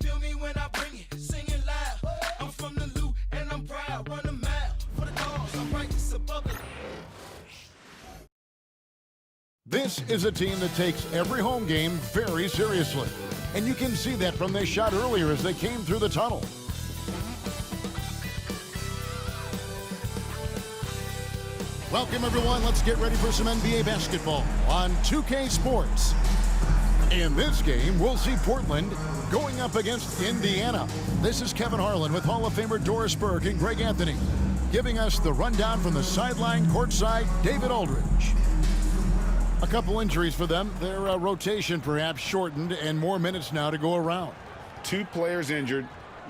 Feel me when I bring it, sing it loud. I'm from the loot and I'm proud. Run a mile for the cause. I'm righteous above it. This is a team that takes every home game very seriously. And you can see that from their shot earlier as they came through the tunnel. Welcome, everyone. Let's get ready for some NBA basketball on 2K Sports. In this game, we'll see Portland going up against Indiana. This is Kevin Harlan with Hall of Famer Doris Burke and Greg Anthony, giving us the rundown from the sideline courtside, David Aldridge. A couple injuries for them. Their rotation perhaps shortened and more minutes now to go around. 2 players injured,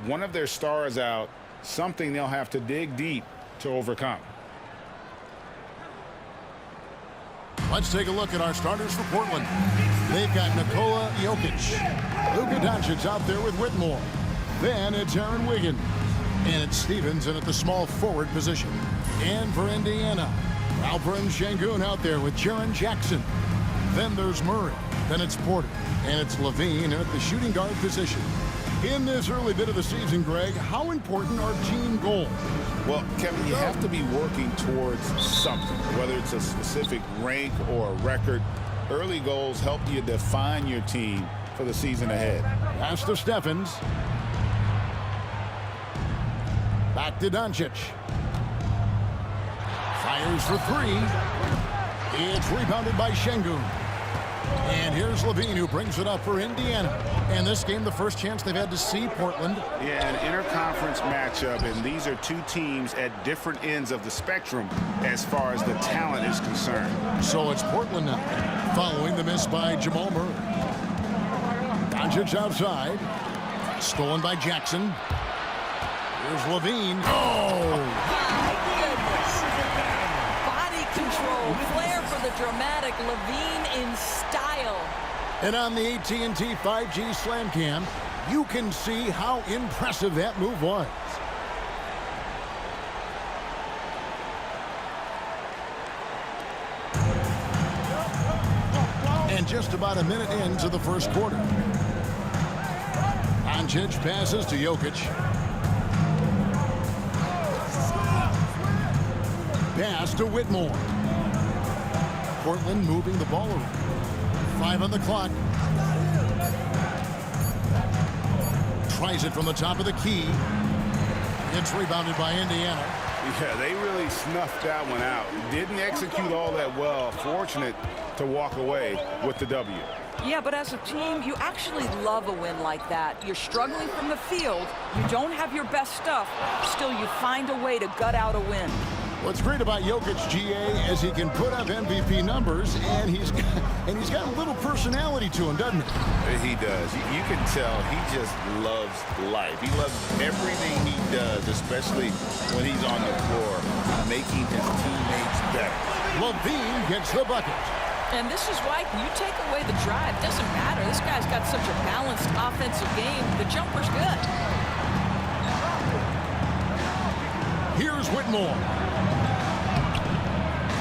one of their stars out, something they'll have to dig deep to overcome. Let's take a look at our starters for Portland. They've got Nikola Jokic. Luka Doncic out there with Whitmore. Then it's Aaron Wiggins. And it's Stevens in at the small forward position. And for Indiana, Alperen Sengun out there with Jaren Jackson. Then there's Murray. Then it's Porter. And it's Levine at the shooting guard position. In this early bit of the season, Greg, how important are team goals? Well, Kevin, you have to be working towards something, whether it's a specific rank or a record. Early goals help you define your team for the season ahead. Pass to Stephens. Back to Doncic. Fires for 3. It's rebounded by Sengun. And here's Levine, who brings it up for Indiana. And this game, the first chance they've had to see Portland. Yeah, an interconference matchup, and these are 2 teams at different ends of the spectrum as far as the talent is concerned. So it's Portland now, following the miss by Jamal Murray. Doncic outside. Stolen by Jackson. Here's Levine. Oh! Control, flair for the dramatic, Levine in style. And on the AT&T 5G Slam Cam, you can see how impressive that move was. And just about a minute into the first quarter. Doncic passes to Jokic. Pass to Whitmore. Portland moving the ball around. 5 on the clock. Tries it from the top of the key. It's rebounded by Indiana. Yeah, they really snuffed that one out. Didn't execute all that well. Fortunate to walk away with the W. Yeah, but as a team, you actually love a win like that. You're struggling from the field. You don't have your best stuff. Still, you find a way to gut out a win. What's great about Jokic, GA, is he can put up MVP numbers, and he's got a little personality to him, doesn't he? He does. You can tell he just loves life. He loves everything he does, especially when he's on the floor, making his teammates better. Levine gets the bucket. And this is why you take away the drive. Doesn't matter. This guy's got such a balanced offensive game. The jumper's good. Here's Whitmore.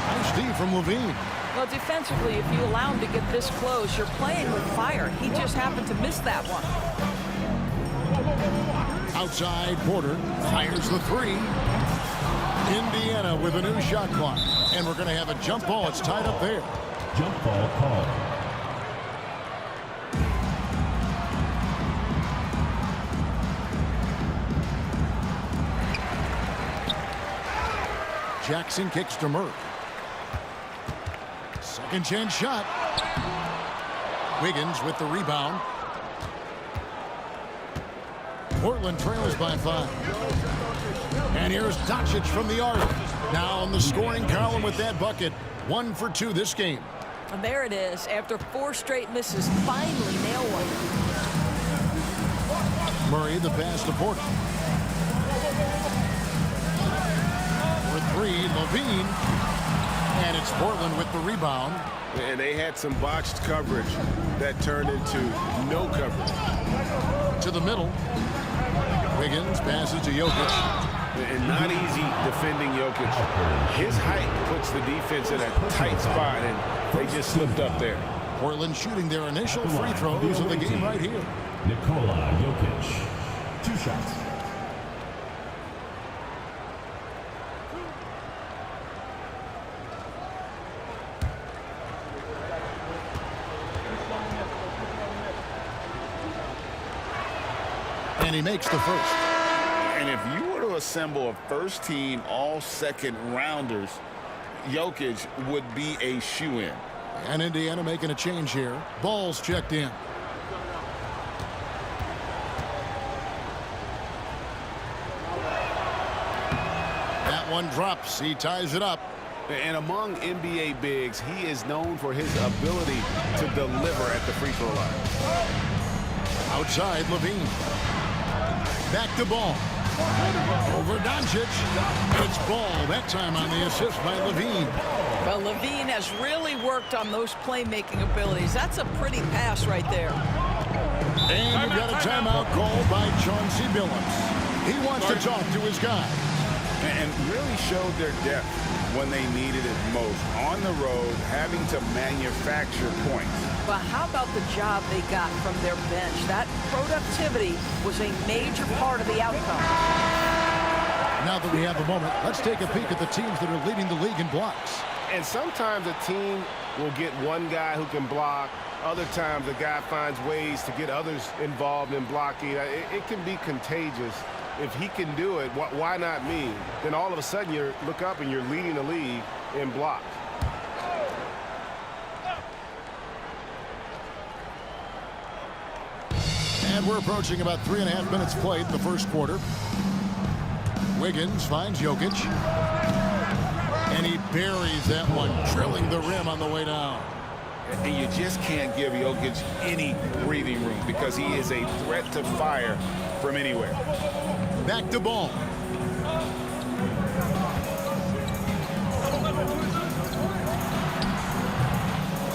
Nice D from Levine. Well, defensively, if you allow him to get this close, you're playing with fire. He just happened to miss that one. Outside, Porter fires the 3. Indiana with a new shot clock. And we're going to have a jump ball. It's tied up there. Jump ball called. Jackson kicks to Murray. Second chance shot. Wiggins with the rebound. Portland trails by 5. And here's Doncic from the arc. Now in the scoring column with that bucket. 1 for 2 this game. And there it is. After 4 straight misses, finally nail one. Murray the pass to Porter. For 3, Levine. And it's Portland with the rebound. And they had some botched coverage that turned into no coverage. To the middle. Wiggins passes to Jokic. And not easy defending Jokic. His height puts the defense in a tight spot, and they just slipped up there. Portland shooting their initial free throws of the game right here. Nikola Jokic. 2 shots. And he makes the first. And if you were to assemble a first-team all-second rounders, Jokic would be a shoo-in. And Indiana making a change here. Ball's checked in. That one drops. He ties it up. And among NBA bigs, he is known for his ability to deliver at the free throw line. Outside, Levine. Back to Ball. Over Doncic. It's Ball. That time on the assist by Levine. Well, Levine has really worked on those playmaking abilities. That's a pretty pass right there. And we've got a timeout called by Chauncey Billups. He wants to talk to his guys. And really showed their depth when they needed it most. On the road, having to manufacture points. But how about the job they got from their bench? That productivity was a major part of the outcome. Now that we have a moment, let's take a peek at the teams that are leading the league in blocks. And sometimes a team will get one guy who can block. Other times a guy finds ways to get others involved in blocking. It can be contagious. If he can do it, why not me? Then all of a sudden you look up and you're leading the league in blocks. And we're approaching about 3.5 minutes played in the first quarter. Wiggins finds Jokic. And he buries that one, drilling the rim on the way down. And you just can't give Jokic any breathing room because he is a threat to fire from anywhere. Back to Ball.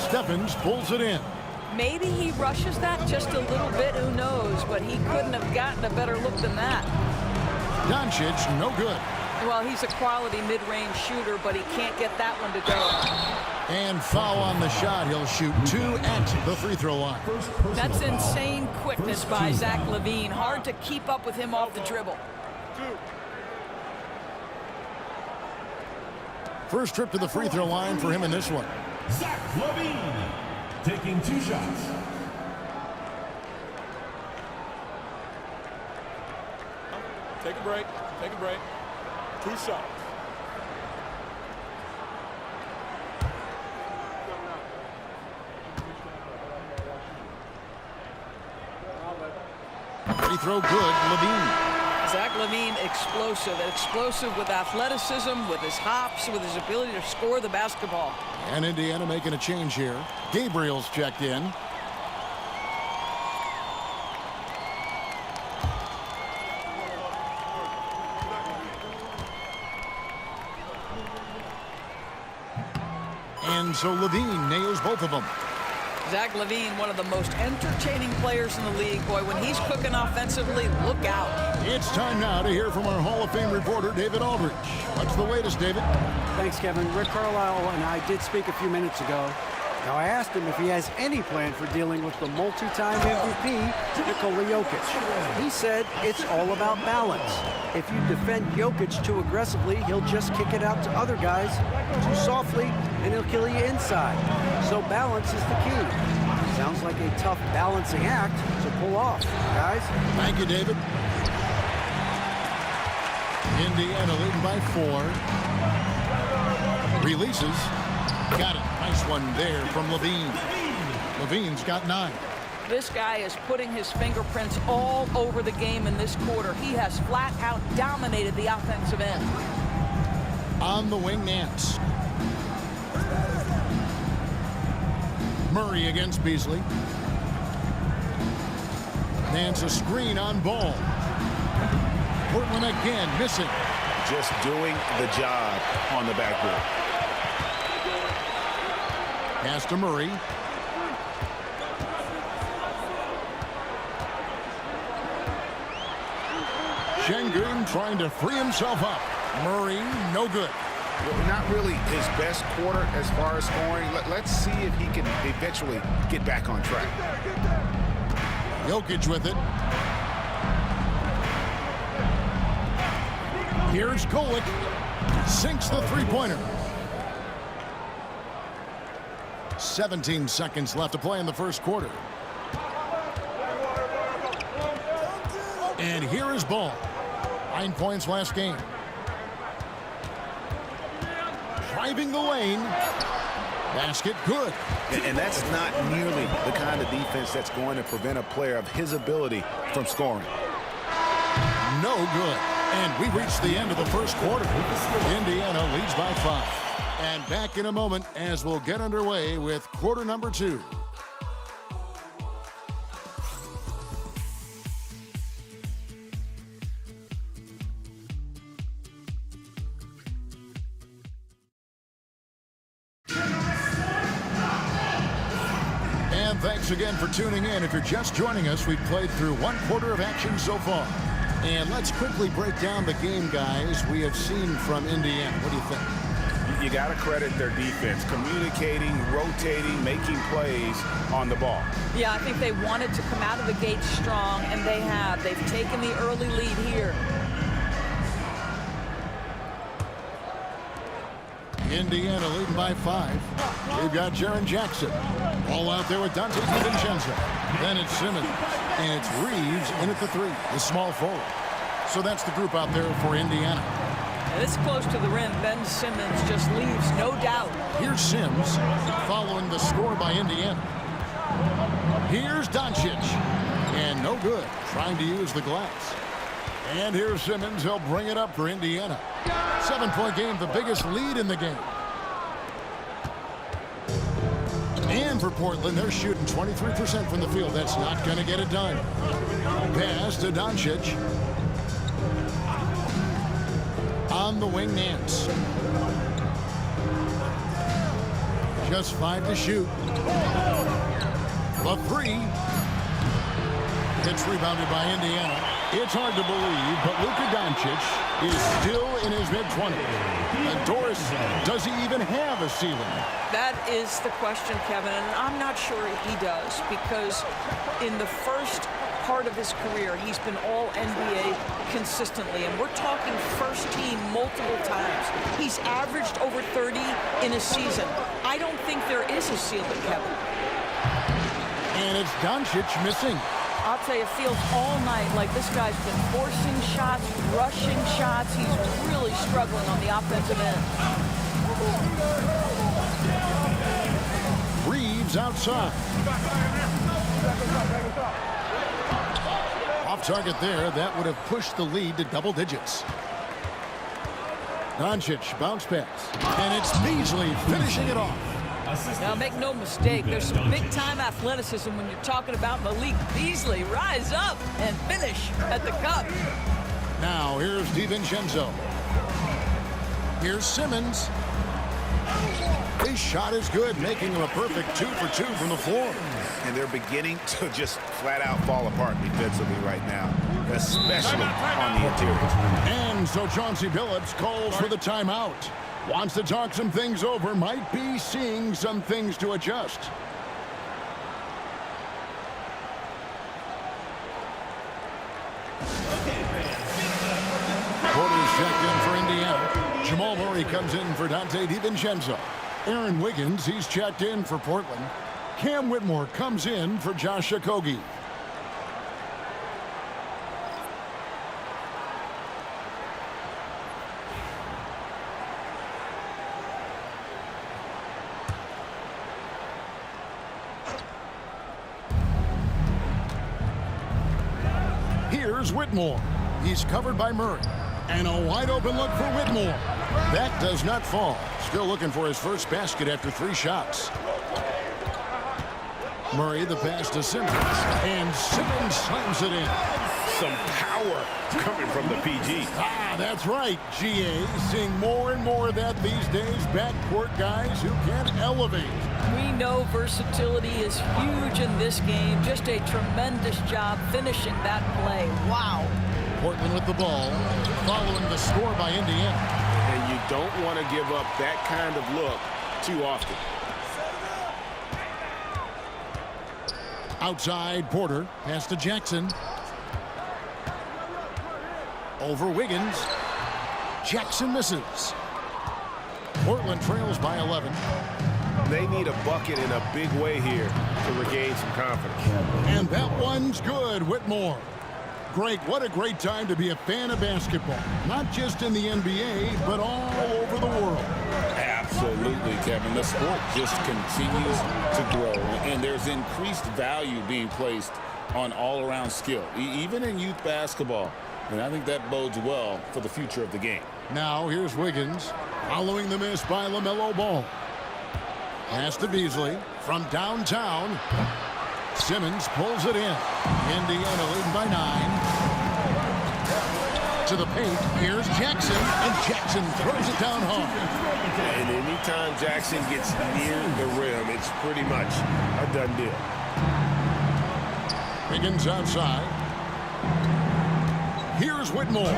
Stephens pulls it in. Maybe he rushes that just a little bit, who knows, but he couldn't have gotten a better look than that. Doncic, no good. Well, he's a quality mid-range shooter, but he can't get that one to go. And foul on the shot. He'll shoot 2 at the free throw line. That's insane quickness by Zach LaVine. Hard to keep up with him off the dribble. First trip to the free throw line for him in this one. Zach LaVine taking 2 shots. Take a break. Take a break. 2 shots. Free throw good, Levine. Zach LaVine, explosive with athleticism, with his hops, with his ability to score the basketball. And Indiana making a change here. Gabriel's checked in. And so Levine nails both of them. Zach LaVine, one of the most entertaining players in the league. Boy, when he's cooking offensively, look out. It's time now to hear from our Hall of Fame reporter, David Aldridge. What's the latest, David? Thanks, Kevin. Rick Carlisle and I did speak a few minutes ago. Now, I asked him if he has any plan for dealing with the multi-time MVP, Nikola Jokic. He said it's all about balance. If you defend Jokic too aggressively, he'll just kick it out to other guys too softly, and he'll kill you inside. So balance is the key. Sounds like a tough balancing act to pull off, guys. Thank you, David. Indiana leading by 4. Releases. Got it. Nice one there from Levine. Levine's got 9. This guy is putting his fingerprints all over the game in this quarter. He has flat out dominated the offensive end. On the wing, Nance. Murray against Beasley. Nance a screen on Ball. Portland again missing. Just doing the job on the backboard. Pass to Murray. Şengün trying to free himself up. Murray, no good. Not really his best quarter as far as scoring. Let's see if he can eventually get back on track. Jokic with it. Here's Golic. Sinks the three-pointer. 17 seconds left to play in the first quarter. And here is Ball. 9 points last game. Driving the lane. Basket good. And that's not nearly the kind of defense that's going to prevent a player of his ability from scoring. No good. And we reached the end of the first quarter. Indiana leads by 5. And back in a moment as we'll get underway with quarter number 2. And thanks again for tuning in. If you're just joining us, we've played through 1 quarter of action so far. And let's quickly break down the game, guys, we have seen from Indiana. What do you think? You got to credit their defense, communicating, rotating, making plays on the ball. Yeah, I think they wanted to come out of the gate strong, and they have. They've taken the early lead here. Indiana leading by 5. They've got Jaren Jackson. Ball out there with Dante DiVincenzo. Then it's Simmons. And it's Reeves in at the 3, the small forward. So that's the group out there for Indiana. This close to the rim, Ben Simmons just leaves, no doubt. Here's Sims following the score by Indiana. Here's Doncic. And no good, trying to use the glass. And here's Simmons. He'll bring it up for Indiana. 7-point game, the biggest lead in the game. And for Portland, they're shooting 23% from the field. That's not going to get it done. Pass to Doncic. On the wing, Nance. Just 5 to shoot. The 3. It's rebounded by Indiana. It's hard to believe, but Luka Doncic is still in his mid-20s. And Doris, does he even have a ceiling? That is the question, Kevin, and I'm not sure he does, because in the first part of his career, he's been all NBA consistently, and we're talking first team multiple times. He's averaged over 30 in a season. I don't think there is a ceiling, Kevin. And it's Doncic missing. I'll tell you, it feels all night like this guy's been forcing shots, rushing shots. He's really struggling on the offensive end. Reeves outside. Off target there. That would have pushed the lead to double digits. Doncic bounce pass. And it's Beasley finishing it off. Now, make no mistake, there's some big-time athleticism when you're talking about Malik Beasley. Rise up and finish at the cup. Now, here's DiVincenzo. Here's Simmons. His shot is good, making him a perfect 2 for 2 from the floor. And they're beginning to just flat-out fall apart defensively right now, especially on the interior. And so Chauncey Billups calls for the timeout. Wants to talk some things over, might be seeing some things to adjust. Porter's checked in for Indiana. Jamal Murray comes in for Dante DiVincenzo. Aaron Wiggins, he's checked in for Portland. Cam Whitmore comes in for Josh Okogie. Here's Whitmore. He's covered by Murray. And a wide open look for Whitmore. That does not fall. Still looking for his first basket after 3 shots. Murray, the pass to Simmons. And Simmons slams it in. Some power coming from the PG. Ah, that's right, GA. Seeing more and more of that these days. Backcourt guys who can elevate. We know versatility is huge in this game. Just a tremendous job finishing that play. Wow. Portland with the ball, following the score by Indiana. And you don't want to give up that kind of look too often. Outside Porter, pass to Jackson. Over Wiggins. Jackson misses. Portland trails by 11. They need a bucket in a big way here to regain some confidence. And that one's good, Whitmore. Greg, what a great time to be a fan of basketball. Not just in the NBA, but all over the world. Absolutely, Kevin. The sport just continues to grow, and there's increased value being placed on all-around skill, even in youth basketball. And I think that bodes well for the future of the game. Now here's Wiggins, following the miss by LaMelo Ball. Pass to Beasley from downtown. Simmons pulls it in. Indiana leading by 9. To the paint, here's Jackson, and Jackson throws it down hard. And anytime Jackson gets near the rim, it's pretty much a done deal. Wiggins outside. Here's Whitmore.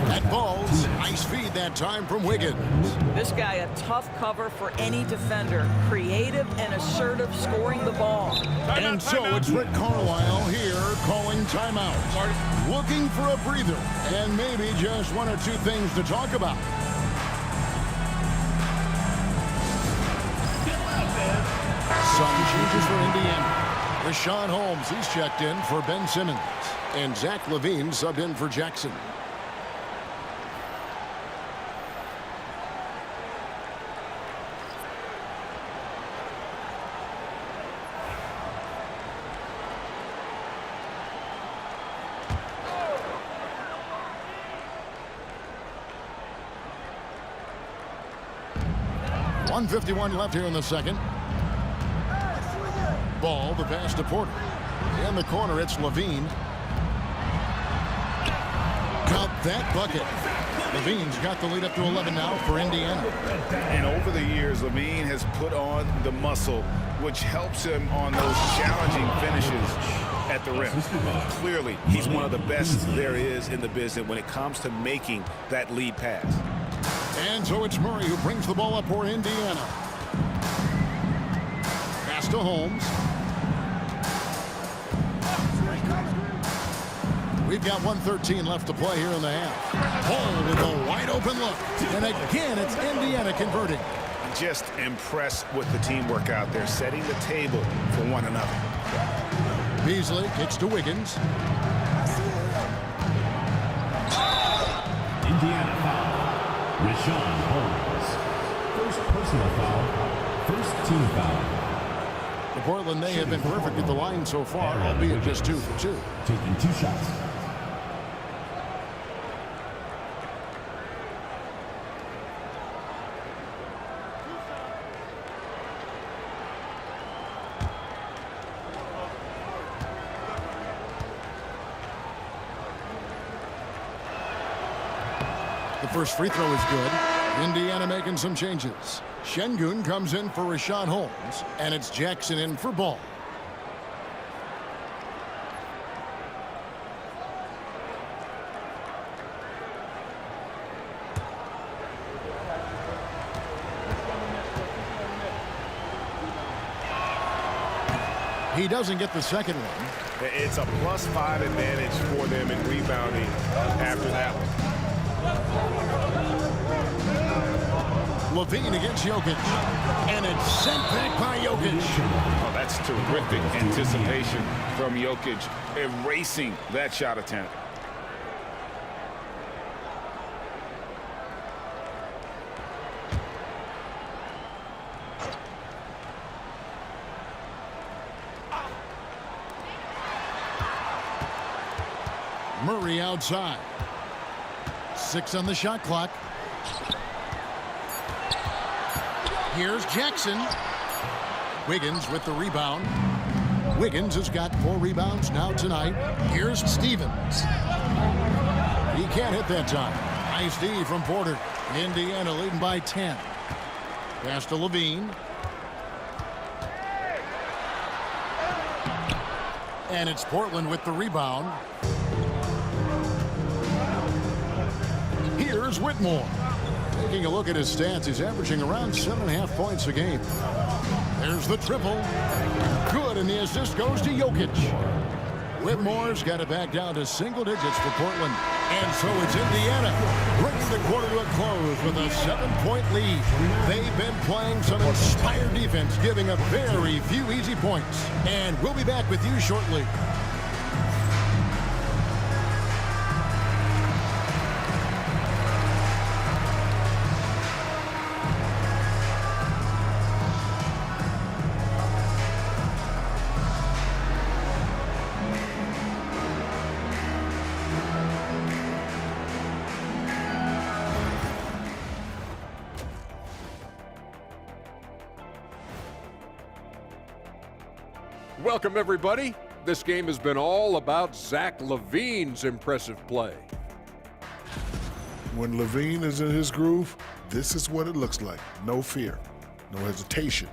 That ball's nice feed that time from Wiggins. This guy, a tough cover for any defender. Creative and assertive scoring the ball. And so it's Rick Carlisle here calling timeout. Looking for a breather and maybe just one or two things to talk about. Some changes for Indiana. Rashawn Holmes, he's checked in for Ben Simmons. And Zach LaVine subbed in for Jackson. .151 left here in the second. Ball, the pass to Porter. In the corner, it's LaVine. Count that bucket. LaVine's got the lead up to 11 now for Indiana. And over the years, LaVine has put on the muscle, which helps him on those challenging finishes at the rim. Clearly, he's one of the best there is in the business when it comes to making that lead pass. And so it's Murray who brings the ball up for Indiana. Pass to Holmes. We've got 1:13 left to play here in the half. Hall with a wide open look. And again, it's Indiana converting. Just impressed with the teamwork out there, setting the table for one another. Beasley kicks to Wiggins. Indiana foul. Rashawn Holmes. First personal foul. First team foul. The Portland, they have been perfect at the line so far, albeit just 2 for 2. Taking 2 shots. The first free throw is good. Indiana making some changes. Şengün comes in for Rashawn Holmes, and it's Jackson in for Ball. He doesn't get the second one. It's a +5 advantage for them in rebounding after that one. LaVine against Jokic. And it's sent back by Jokic. Oh, that's terrific anticipation from Jokic, erasing that shot attempt. Murray outside. 6 on the shot clock. Here's Jackson. Wiggins with the rebound. Wiggins has got 4 rebounds now tonight. Here's Stevens. He can't hit that time. Nice D from Porter. Indiana leading by 10. Pass to LaVine. And it's Portland with the rebound. Here's Whitmore. Taking a look at his stats, he's averaging around 7.5 points a game. There's the triple. Good, and the assist goes to Jokic. Whitmore's got it back down to single digits for Portland. And so it's Indiana bringing the quarter to a close with a 7-point lead. They've been playing some inspired defense, giving up very few easy points. And we'll be back with you shortly. Welcome, everybody. This game has been all about Zach LaVine's impressive play. When LaVine is in his groove, this is what it looks like. No fear, no hesitation.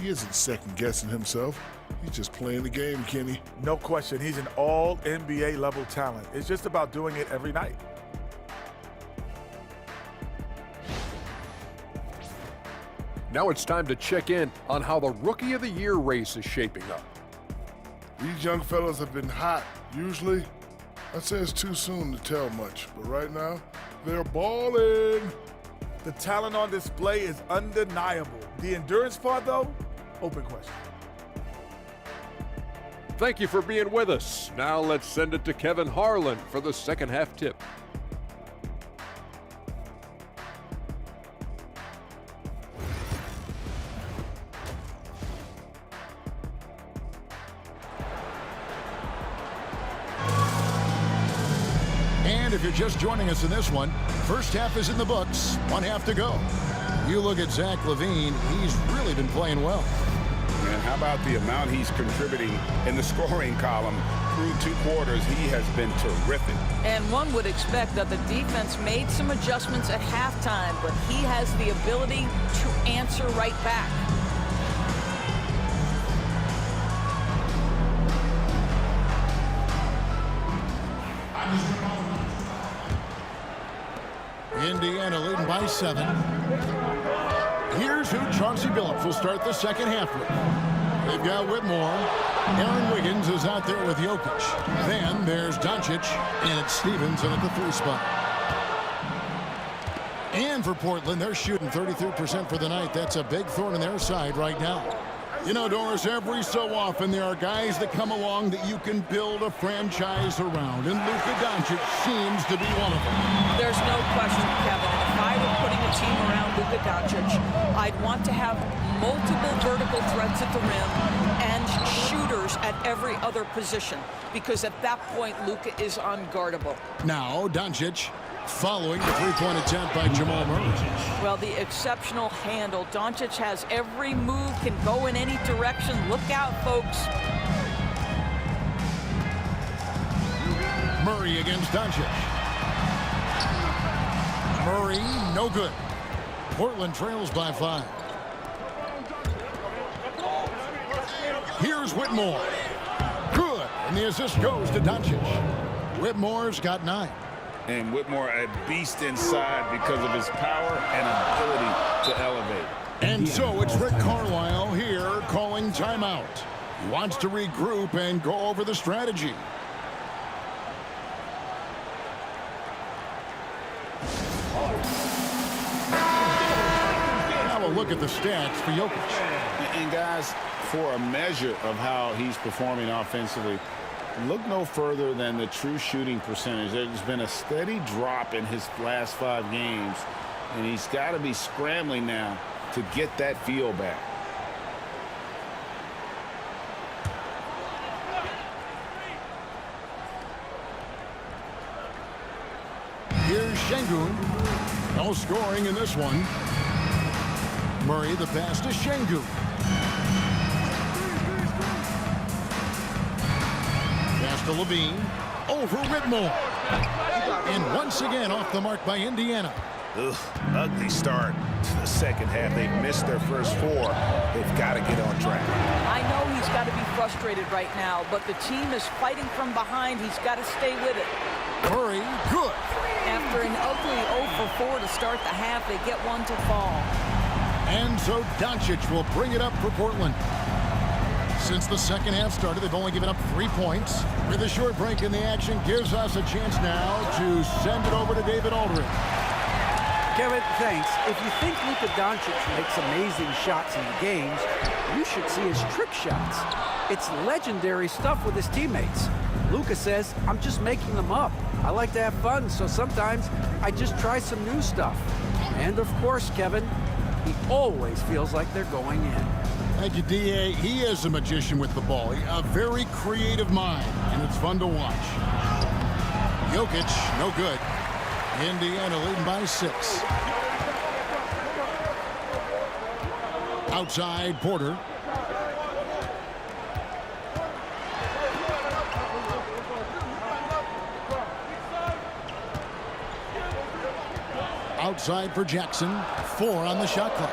He isn't second-guessing himself. He's just playing the game, Kenny. No question. He's an all-NBA level talent. It's just about doing it every night. Now it's time to check in on how the Rookie of the Year race is shaping up. These young fellas have been hot. Usually, I'd say it's too soon to tell much, but right now, they're balling. The talent on display is undeniable. The endurance part, though, open question. Thank you for being with us. Now let's send it to Kevin Harlan for the second half tip. And if you're just joining us in this one, first half is in the books, 1 half to go. You look at Zach LaVine, he's really been playing well. And how about the amount he's contributing in the scoring column? Through 2 quarters, he has been terrific. And one would expect that the defense made some adjustments at halftime, but he has the ability to answer right back. Indiana leading by 7. Here's who Chauncey Billups will start the second half with. They've got Whitmore. Aaron Wiggins is out there with Jokic. Then there's Doncic, and it's Stevenson at the 3 spot. And for Portland, they're shooting 33% for the night. That's a big thorn in their side right now. You know, Doris, every so often there are guys that come along that you can build a franchise around, and Luka Doncic seems to be one of them. There's no question, Kevin. If I were putting a team around Luka Doncic, I'd want to have multiple vertical threats at the rim and shooters at every other position, because at that point, Luka is unguardable. Now, Doncic following the 3-point attempt by Jamal Murray. Well, the exceptional handle. Doncic has every move, can go in any direction. Look out, folks. Murray against Doncic. Murray, no good. Portland trails by 5. Here's Whitmore. Good, and the assist goes to Doncic. Whitmore's got 9. And Whitmore a beast inside because of his power and ability to elevate. And so it's Rick Carlisle here calling timeout. He wants to regroup and go over the strategy. Now a look at the stats for Jokic. And guys, for a measure of how he's performing offensively, look no further than the true shooting percentage. There's been a steady drop in his last 5 games, and he's got to be scrambling now to get that feel back. Here's Şengün. No scoring in this one. Murray the pass to Şengün. Pass to LaVine. Over Whitmore. And once again off the mark by Indiana. Ugh, ugly start to the second half. They missed their first 4. They've got to get on track. I know he's got to be frustrated right now, but the team is fighting from behind. He's got to stay with it. Murray, good. After an ugly 0 for 4 to start the half, they get one to fall. And so Doncic will bring it up for Portland. Since the second half started, they've only given up 3 points. With a short break in the action, gives us a chance now to send it over to David Aldridge. Kevin, thanks. If you think Luka Doncic makes amazing shots in the games, you should see his trick shots. It's legendary stuff with his teammates. Luka says, I'm just making them up. I like to have fun, so sometimes I just try some new stuff. And of course, Kevin, he always feels like they're going in. Thank you, D.A. He is a magician with the ball. A very creative mind, and it's fun to watch. Jokic, no good. Indiana leading by 6. Outside, Porter. Outside for Jackson. 4 on the shot clock.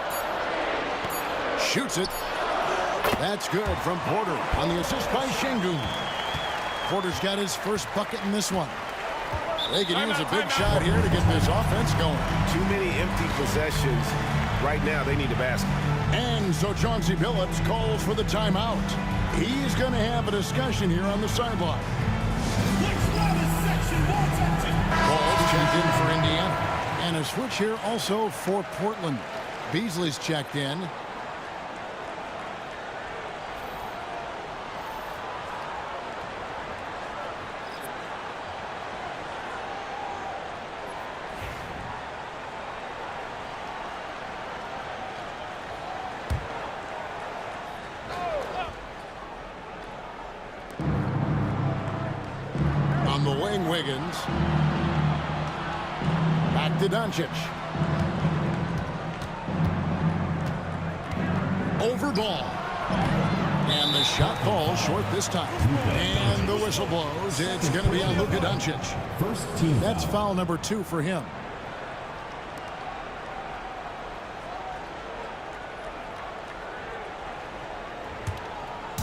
Shoots it. That's good from Porter on the assist by Şengün. Porter's got his first bucket in this one. They can use a big shot here to get this offense going. Too many empty possessions. Right now, they need a basket. And so Chauncey Billups calls for the timeout. He's going to have a discussion here on the sideline. Ball's checked in for Indiana. And a switch here also for Portland. Beasley's checked in. On the wing, Wiggins. Back to Doncic. Over ball. And the shot falls short this time. And the whistle blows. It's going to be on Luka Doncic. First team. That's foul number 2 for him.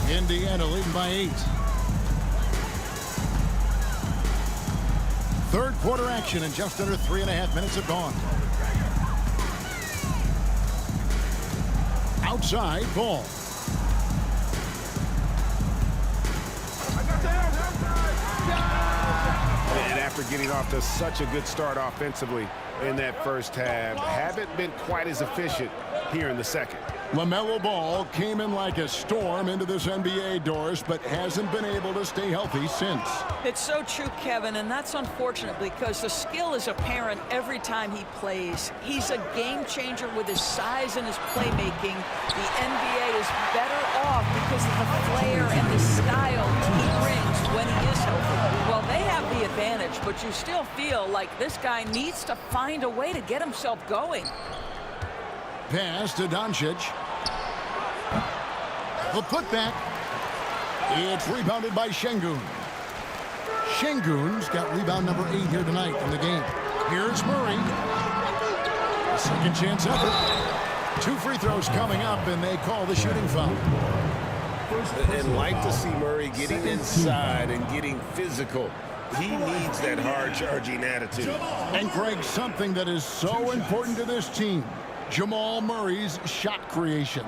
Indiana leading by 8. Third quarter action, and just under 3.5 minutes have gone. Outside, ball. And after getting off to such a good start offensively in that first half, haven't been quite as efficient here in the second. LaMelo Ball came in like a storm into this NBA, Doris, but hasn't been able to stay healthy since. It's so true, Kevin, and that's unfortunate because the skill is apparent every time he plays. He's a game changer with his size and his playmaking. The NBA is better off because of the flair and the style he brings when he is healthy. Well, they have the advantage, but you still feel like this guy needs to find a way to get himself going. Pass to Doncic. The putback. It's rebounded by Şengün. Şengün's got rebound number 8 here tonight in the game. Here's Murray. A second chance effort. 2 free throws coming up, and they call the shooting foul. And like to see Murray getting inside and getting physical. He needs that hard-charging attitude. And Greg, something that is so important to this team, Jamal Murray's shot creation.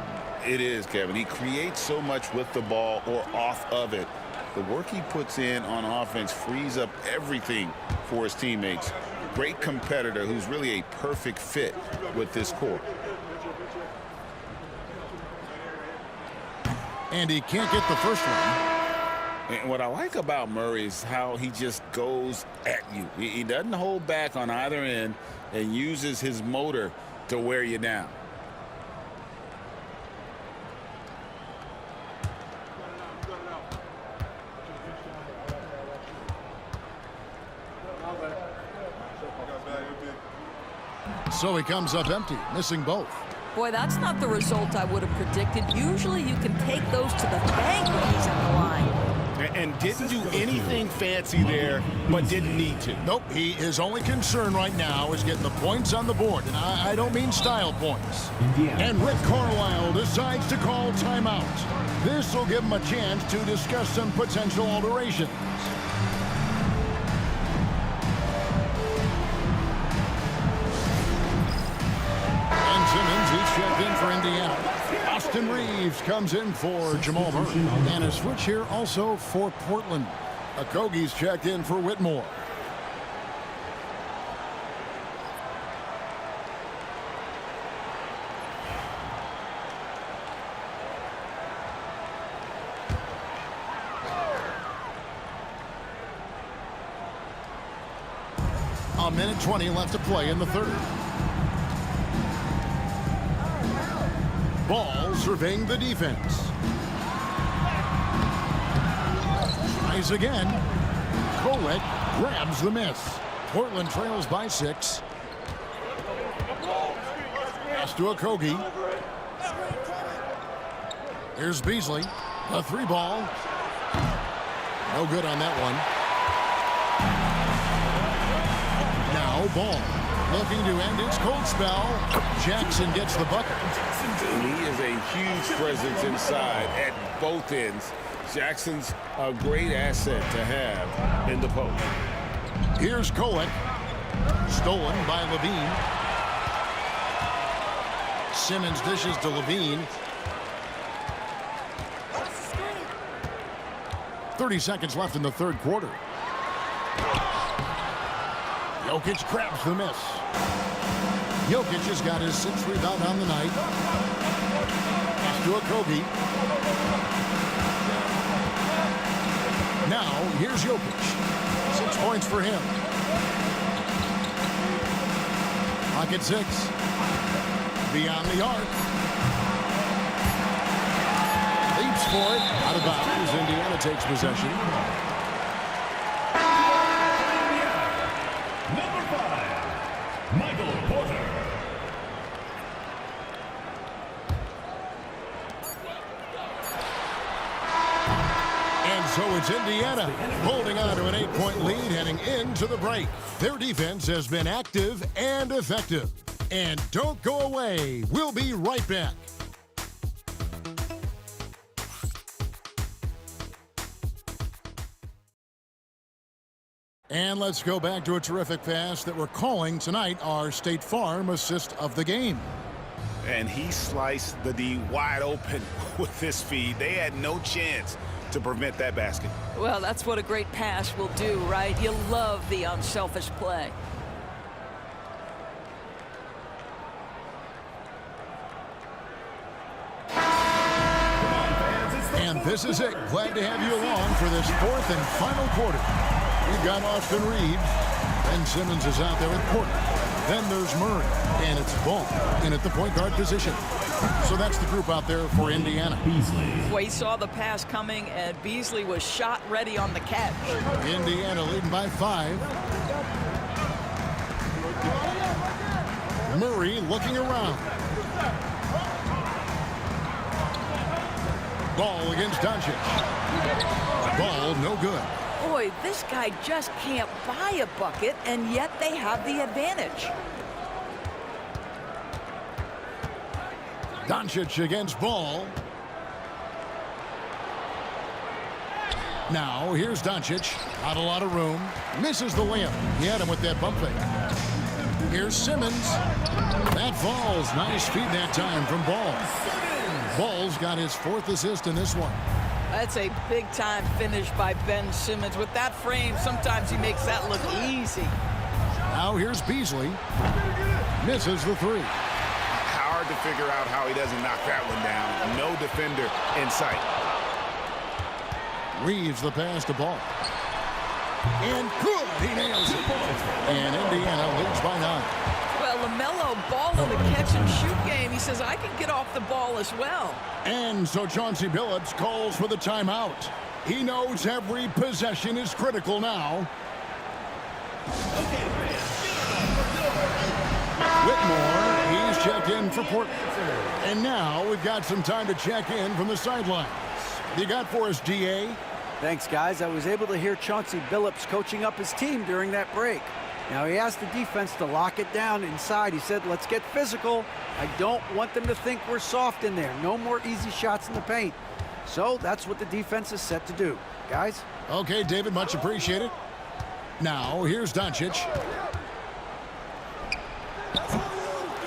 It is, Kevin. He creates so much with the ball or off of it. The work he puts in on offense frees up everything for his teammates. Great competitor who's really a perfect fit with this core. And he can't get the first one. And what I like about Murray is how he just goes at you. He doesn't hold back on either end and uses his motor to wear you down. So he comes up empty, missing both. Boy, that's not the result I would have predicted. Usually you can take those to the bank when he's on the line. And didn't do anything fancy there, but didn't need to. Nope, his only concern right now is getting the points on the board. And I don't mean style points. Indiana. And Rick Carlisle decides to call timeout. This will give him a chance to discuss some potential alterations. Austin Reeves comes in for Jamal Murray. And a switch here also for Portland. Okogie's checked in for Whitmore. A minute 20 left to play in the third. Ball surveying the defense. Tries again. Colette grabs the miss. Portland trails by 6. Pass to Okogie. Here's Beasley. A 3-ball. No good on that one. Now Ball looking to end his cold spell. Jackson gets the bucket. He is a huge presence inside at both ends. Jackson's a great asset to have in the post. Here's Kolek. Stolen by Levine. Simmons dishes to Levine. 30 seconds left in the third quarter. Jokic grabs the miss. Jokic has got his 6th rebound on the night. Pass to Okogie. Now, here's Jokic. 6 points for him. Pocket 6. Beyond the arc. Leaps for it. Out of bounds. Indiana takes possession. So it's Indiana holding on to an 8-point lead heading into the break. Their defense has been active and effective. And don't go away. We'll be right back. And let's go back to a terrific pass that we're calling tonight our State Farm assist of the game. And he sliced the D wide open with his feed. They had no chance to prevent that basket. Well, that's what a great pass will do, right? You love the unselfish play. And this is it. Glad to have you along for this 4th and final quarter. We've got Austin Reeves. Ben Simmons is out there with Portland. Then there's Murray. And it's Ball in at the point guard position. So that's the group out there for Indiana. Well, he saw the pass coming, and Beasley was shot ready on the catch. Indiana leading by 5. Murray looking around. Ball against Doncic. Ball no good. Boy, this guy just can't buy a bucket, and yet they have the advantage. Doncic against Ball. Now, here's Doncic. Not a lot of room. Misses the layup. He had him with that bump fake. Here's Simmons. That falls. Nice feed that time from Ball. Ball's got his 4th assist in this one. That's a big-time finish by Ben Simmons. With that frame, sometimes he makes that look easy. Now here's Beasley. Misses the 3. Hard to figure out how he doesn't knock that one down. No defender in sight. Reeves the pass to Ball. And good. He nails it. And Indiana leads by 9. Well, LaMelo Ball in the catch-and-shoot game. He says, I can get off the ball as well. And so Chauncey Billups calls for the timeout. He knows every possession is critical now. Whitmore, he's checked in for Portland. And now we've got some time to check in from the sidelines. You got for us, DA? Thanks, guys. I was able to hear Chauncey Billups coaching up his team during that break. Now, he asked the defense to lock it down inside. He said, let's get physical. I don't want them to think we're soft in there. No more easy shots in the paint. So that's what the defense is set to do. Guys? Okay, David, much appreciated. Now, here's Doncic.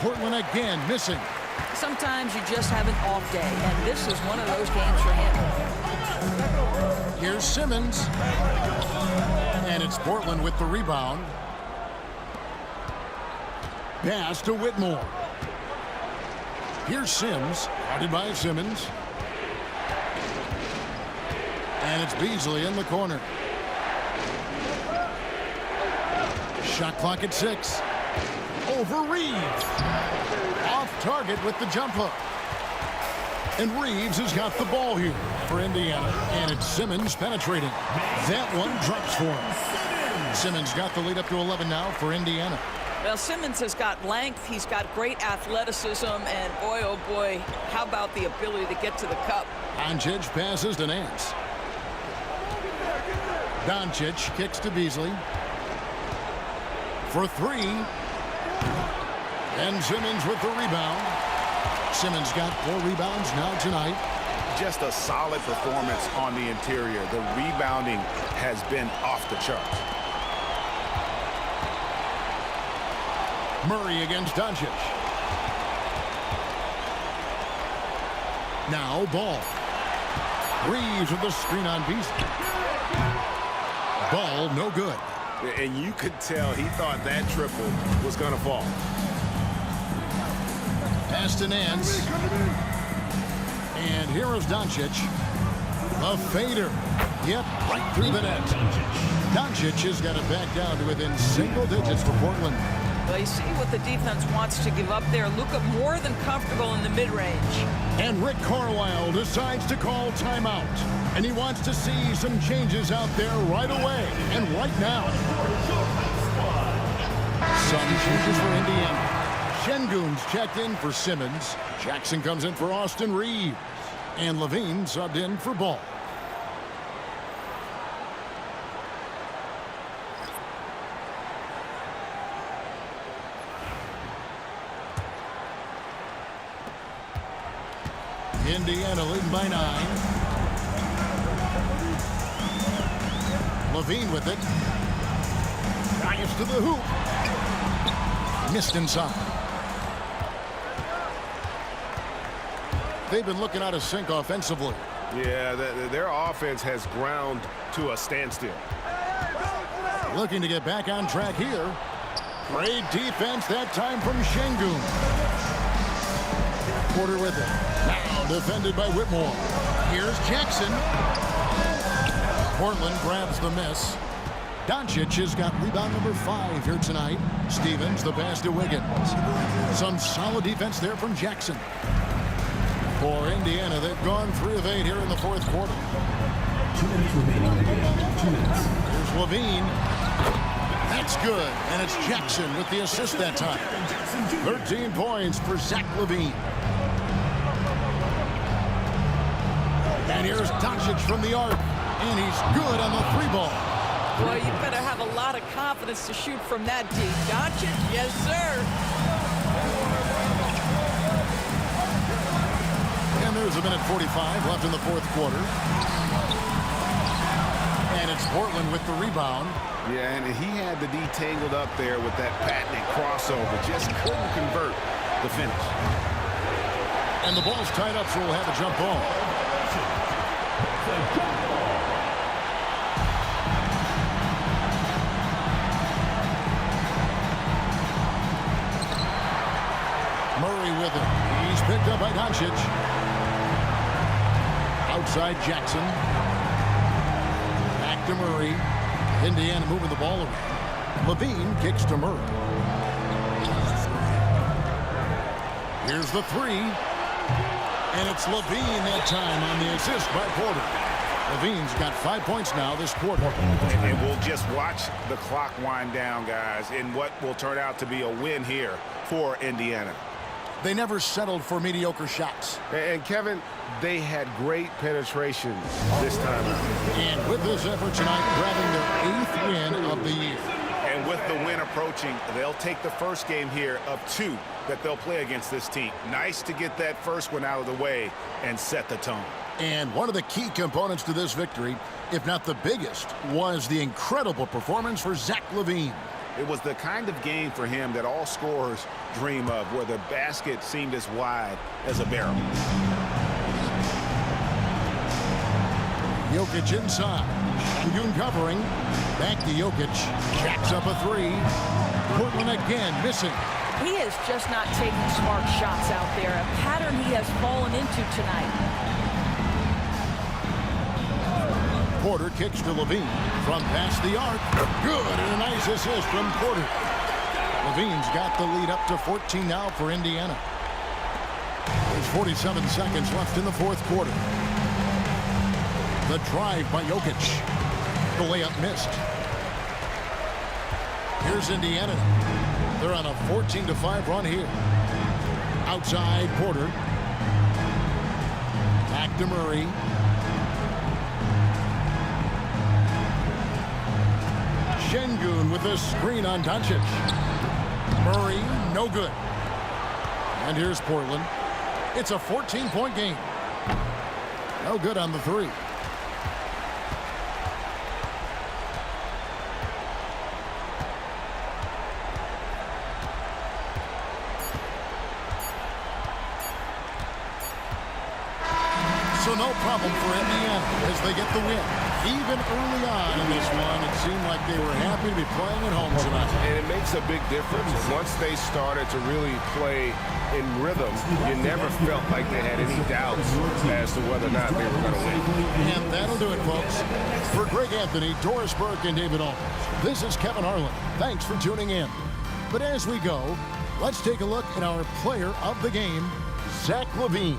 Portland again missing. Sometimes you just have an off day, and this is one of those games for him. Here's Simmons. And it's Portland with the rebound. Pass to Whitmore. Here's Sims, guarded by Simmons. And it's Beasley in the corner. Shot clock at 6. Over Reeves. Off target with the jump hook. And Reeves has got the ball here for Indiana. And it's Simmons penetrating. That one drops for him. Simmons got the lead up to 11 now for Indiana. Well, Simmons has got length. He's got great athleticism. And boy, oh boy, how about the ability to get to the cup? Doncic passes to Nance. Doncic kicks to Beasley. For 3. And Simmons with the rebound. Simmons got 4 rebounds now tonight. Just a solid performance on the interior. The rebounding has been off the charts. Murray against Doncic. Now Ball. Reeves with the screen on Beasley. Ball no good. And you could tell he thought that triple was going to fall. Pass to Nance. And here is Doncic. A fader. Yep, right through the net. Doncic has got it back down to within single digits for Portland. Well, you see what the defense wants to give up there. Luka more than comfortable in the mid-range. And Rick Carlisle decides to call timeout. And he wants to see some changes out there right away and right now. Some changes for Indiana. Şengün's checked in for Simmons. Jackson comes in for Austin Reeves. And Levine subbed in for Ball. Indiana leading by 9. Levine with it. Drives to the hoop. Missed inside. They've been looking out of sync offensively. Yeah, their offense has ground to a standstill. Looking to get back on track here. Great defense that time from Şengün. Porter with it. Now defended by Whitmore. Here's Jackson. Portland grabs the miss. Doncic has got rebound number 5 here tonight. Stevens the pass to Wiggins. Some solid defense there from Jackson. For Indiana, they've gone 3 of 8 here in the 4th quarter. 2 minutes remaining in the game. 2 minutes. Here's Levine. That's good. And it's Jackson with the assist that time. 13 points for Zach Levine. And here's Doncic from the arc. And he's good on the 3-ball. Well, you better have a lot of confidence to shoot from that deep. Doncic, yes, sir. And there's a minute 45 left in the 4th quarter. And it's Portland with the rebound. Yeah, and he had the D tangled up there with that patented crossover. Just couldn't convert the finish. And the ball's tied up, so we'll have a jump ball. Murray with it. He's picked up by Doncic. Outside Jackson. Back to Murray. Indiana moving the ball around. Levine kicks to Murray. Here's the 3. And it's Levine that time on the assist by Porter. Levine's got 5 points now this quarter. And we'll just watch the clock wind down, guys, in what will turn out to be a win here for Indiana. They never settled for mediocre shots. And Kevin, they had great penetration this time out. And with this effort tonight, grabbing their 8th win of the year. And with the win approaching, they'll take the first game here of 2 that they'll play against this team. Nice to get that first one out of the way and set the tone. And one of the key components to this victory, if not the biggest, was the incredible performance for Zach Levine. It was the kind of game for him that all scorers dream of, where the basket seemed as wide as a barrel. Jokic inside. Şengün covering. Back to Jokic. Jacks up a three. Portland again missing. He is just not taking smart shots out there, a pattern he has fallen into tonight. Porter kicks to Levine from past the arc. Good, and a nice assist from Porter. Levine's got the lead up to 14 now for Indiana. There's 47 seconds left in the fourth quarter. The drive by Jokic. The layup missed. Here's Indiana. They're on a 14-5 run here. Outside Porter. Back to Murray. Şengün with a screen on Doncic. Murray, no good. And here's Portland. It's a 14-point game. No good on the three. So no problem for Indiana as they get the win. Even early on in this one, it seemed like they were happy to be playing at home tonight. And it makes a big difference. Once they started to really play in rhythm, you never felt like they had any doubts as to whether or not they were going to win. And that'll do it, folks. For Greg Anthony, Doris Burke, and David Aldridge, this is Kevin Harlan. Thanks for tuning in. But as we go, let's take a look at our player of the game, Zach LaVine.